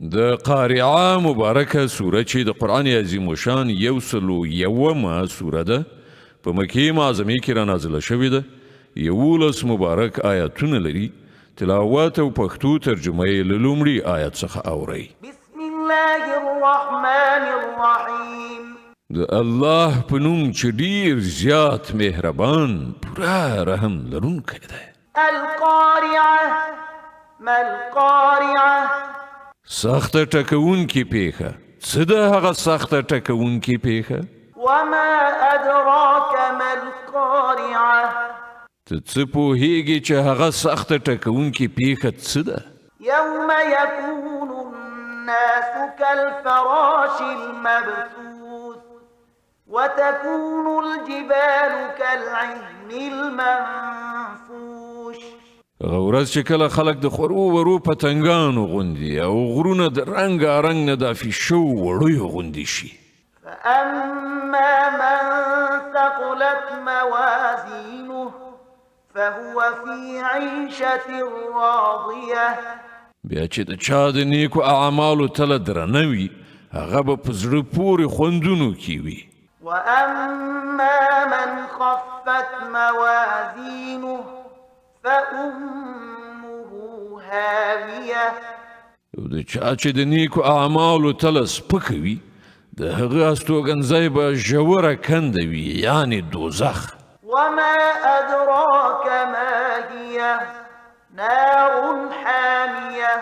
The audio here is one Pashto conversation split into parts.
د قارعه مبارکه سوره چې د قرآن عظیم شان 101 سوره ده په مکې معظمې کې را نازله شوې ده 11 مبارک آیاتونه لري تلاوت او پښتو ترجمه یې له لومړي آیت څخه اورئ بسم الله الرحمن الرحیم د الله په نوم چې ډیر زیات مهربان پوره رحم لرونکی دی القارعه ما القارعه سخته ټکونکې پیښه څه ده هغه سخته ټکونکې پیښه وما ادراك ما القارعه ته څه پوهیږې چې هغه سخته ټکونکې پیښه څه ده يوم يكون الناس كالفراش المبثوث وتكون الجبال كالعهن المنفوش هغه ورځ چې کله خلک د خورو ورو پتنګانو غوندي او غرونه د رنګارنګ نه دافي شو وړیو غوندي شي فأما من ثقلت موازينه فهو في عيشة راضية بیا چې د چا د نیکو اعمالو تله درنه وي هغه به په زړه پورې خوندونو کې وي وأما من خفت موازينه فأمه هاوية او د چا چې د نیکو اعمالو تله سپکه وي د هغه استوګنځی به ژوره کنده وي یعنې دوزخ وما أدراك ما هي نار حامية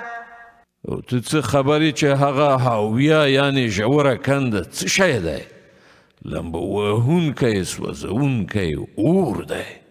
او ته څه خبرې چې هغه هاویه یعنې ژوره کنده څه شی دی لمبه وهونکی سوځونکی اور دی